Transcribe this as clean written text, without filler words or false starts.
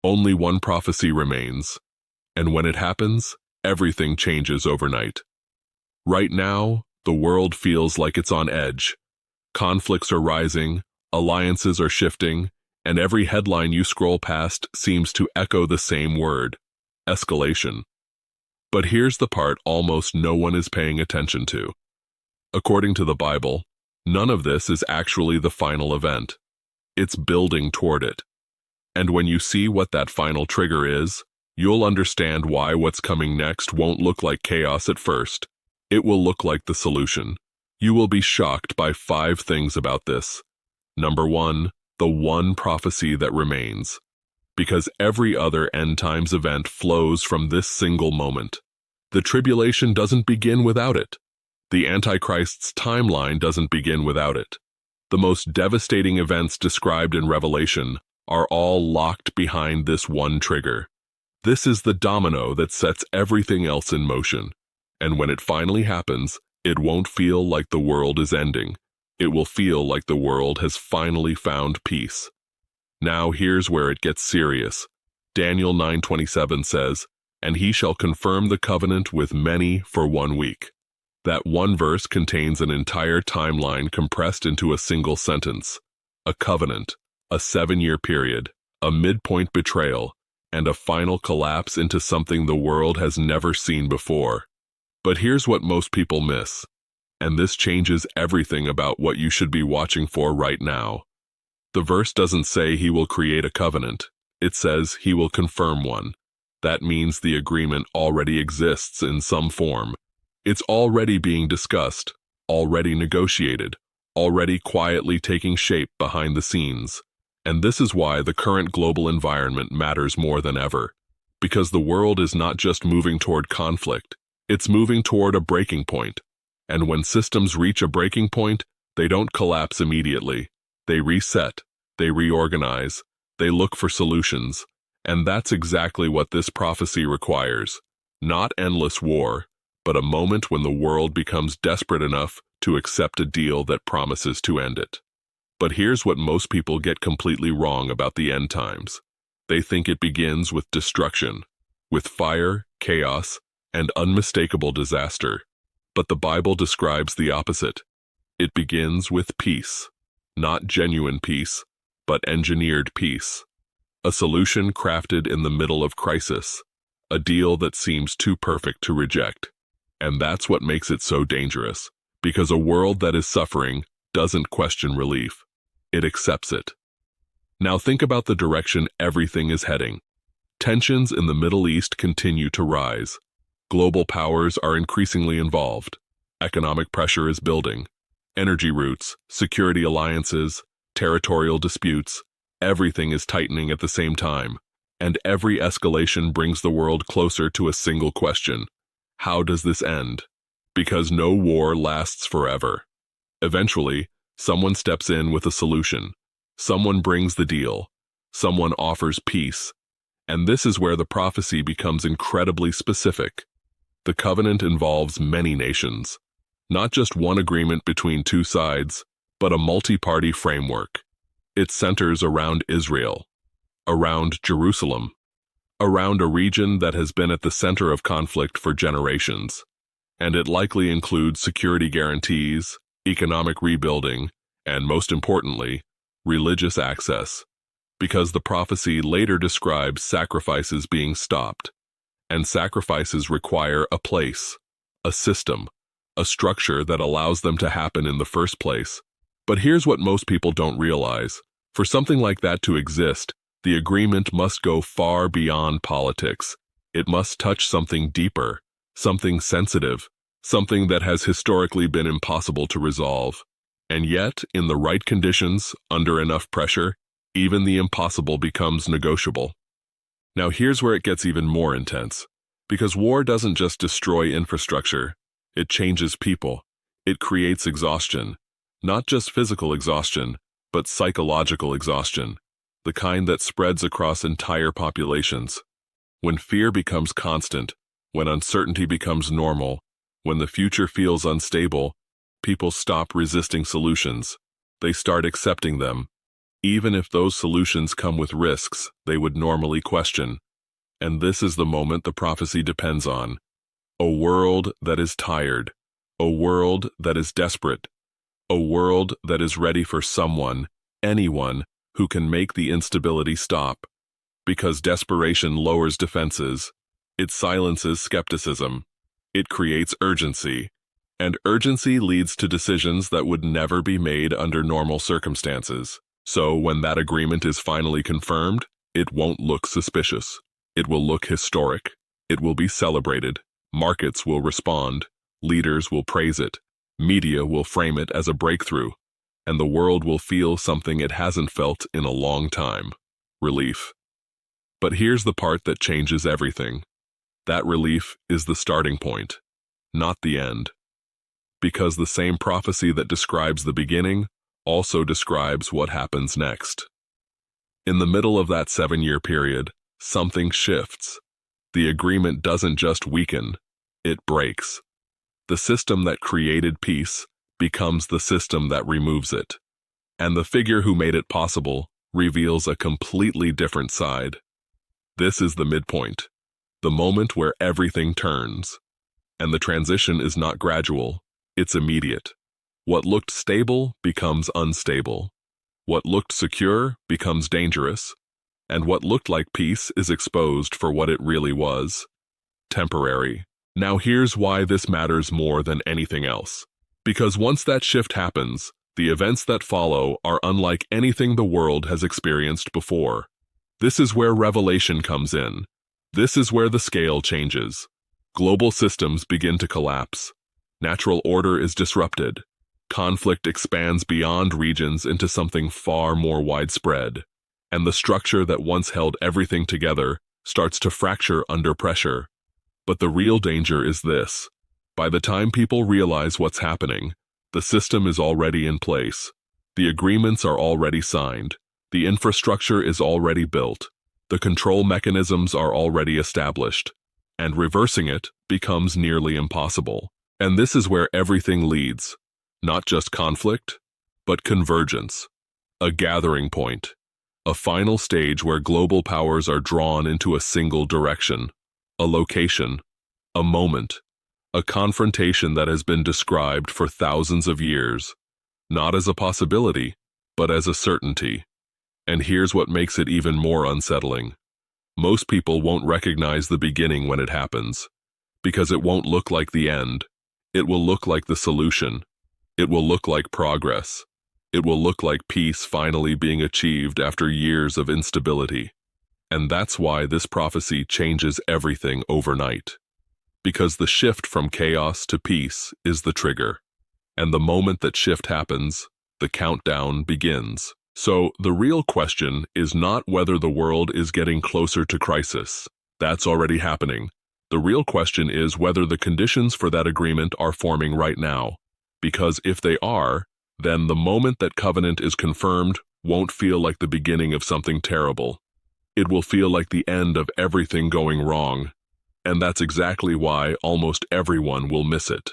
Only one prophecy remains, and when it happens, everything changes overnight. Right now, the world feels like it's on edge. Conflicts are rising, alliances are shifting, and every headline you scroll past seems to echo the same word: escalation. But here's the part almost no one is paying attention to. According to the Bible, none of this is actually the final event. It's building toward it. And when you see what that final trigger is, you'll understand why what's coming next won't look like chaos at first. It will look like the solution. You will be shocked by 5 things about this. Number 1, the one prophecy that remains. Because every other end times event flows from this single moment. The tribulation doesn't begin without it. The Antichrist's timeline doesn't begin without it. The most devastating events described in Revelation are all locked behind this one trigger. This is the domino that sets everything else in motion. And when it finally happens, it won't feel like the world is ending. It will feel like the world has finally found peace. Now here's where it gets serious. Daniel 9:27 says, "And he shall confirm the covenant with many for 1 week." That one verse contains an entire timeline compressed into a single sentence. A covenant, a 7-year period, a midpoint betrayal, and a final collapse into something the world has never seen before. But here's what most people miss, and this changes everything about what you should be watching for right now. The verse doesn't say he will create a covenant. It says he will confirm one. That means the agreement already exists in some form. It's already being discussed, already negotiated, already quietly taking shape behind the scenes. And this is why the current global environment matters more than ever. Because the world is not just moving toward conflict, it's moving toward a breaking point. And when systems reach a breaking point, they don't collapse immediately. They reset, they reorganize, they look for solutions. And that's exactly what this prophecy requires. Not endless war, but a moment when the world becomes desperate enough to accept a deal that promises to end it. But here's what most people get completely wrong about the end times. They think it begins with destruction, with fire, chaos, and unmistakable disaster. But the Bible describes the opposite. It begins with peace. Not genuine peace, but engineered peace. A solution crafted in the middle of crisis. A deal that seems too perfect to reject. And that's what makes it so dangerous, because a world that is suffering doesn't question relief. It accepts it. Now think about the direction everything is heading. Tensions in the Middle East continue to rise. Global powers are increasingly involved. Economic pressure is building. Energy routes, security alliances, territorial disputes, everything is tightening at the same time. And every escalation brings the world closer to a single question. How does this end? Because no war lasts forever. Eventually, someone steps in with a solution. Someone brings the deal. Someone offers peace. And this is where the prophecy becomes incredibly specific. The covenant involves many nations. Not just one agreement between 2 sides, but a multi-party framework. It centers around Israel, around Jerusalem, around a region that has been at the center of conflict for generations. And it likely includes security guarantees, economic rebuilding, and most importantly, religious access. Because the prophecy later describes sacrifices being stopped. And sacrifices require a place, a system, a structure that allows them to happen in the first place. But here's what most people don't realize. For something like that to exist, the agreement must go far beyond politics. It must touch something deeper, something sensitive, something that has historically been impossible to resolve. And yet, in the right conditions, under enough pressure, even the impossible becomes negotiable. Now here's where it gets even more intense. Because war doesn't just destroy infrastructure, it changes people. It creates exhaustion. Not just physical exhaustion, but psychological exhaustion. The kind that spreads across entire populations. When fear becomes constant, when uncertainty becomes normal, when the future feels unstable, people stop resisting solutions. They start accepting them. even if those solutions come with risks they would normally question. And this is the moment the prophecy depends on. A world that is tired, a world that is desperate, a world that is ready for someone, anyone, who can make the instability stop. Because desperation lowers defenses, it silences skepticism, it creates urgency, and urgency leads to decisions that would never be made under normal circumstances. So when that agreement is finally confirmed, it won't look suspicious. It will look historic. It will be celebrated. Markets will respond. Leaders will praise it. Media will frame it as a breakthrough. And the world will feel something it hasn't felt in a long time: relief. But here's the part that changes everything. That relief is the starting point, not the end. Because the same prophecy that describes the beginning also describes what happens next. In the middle of that 7-year period, something shifts. The agreement doesn't just weaken, it breaks. The system that created peace becomes the system that removes it. And the figure who made it possible reveals a completely different side. This is the midpoint, the moment where everything turns. And the transition is not gradual, it's immediate. What looked stable becomes unstable. What looked secure becomes dangerous. And what looked like peace is exposed for what it really was: temporary. Now here's why this matters more than anything else. Because once that shift happens, the events that follow are unlike anything the world has experienced before. This is where revelation comes in. This is where the scale changes. Global systems begin to collapse. Natural order is disrupted. Conflict expands beyond regions into something far more widespread. And the structure that once held everything together starts to fracture under pressure. But the real danger is this: by the time people realize what's happening, the system is already in place. The agreements are already signed. The infrastructure is already built. The control mechanisms are already established. And reversing it becomes nearly impossible. And this is where everything leads. Not just conflict, but convergence. A gathering point. A final stage where global powers are drawn into a single direction. A location. A moment. A confrontation that has been described for thousands of years. Not as a possibility, but as a certainty. And here's what makes it even more unsettling. Most people won't recognize the beginning when it happens, because it won't look like the end. It will look like the solution. It will look like progress. It will look like peace finally being achieved after years of instability. And that's why this prophecy changes everything overnight. Because the shift from chaos to peace is the trigger. And the moment that shift happens, the countdown begins. So the real question is not whether the world is getting closer to crisis. That's already happening. The real question is whether the conditions for that agreement are forming right now. Because if they are, then the moment that covenant is confirmed won't feel like the beginning of something terrible. It will feel like the end of everything going wrong. And that's exactly why almost everyone will miss it.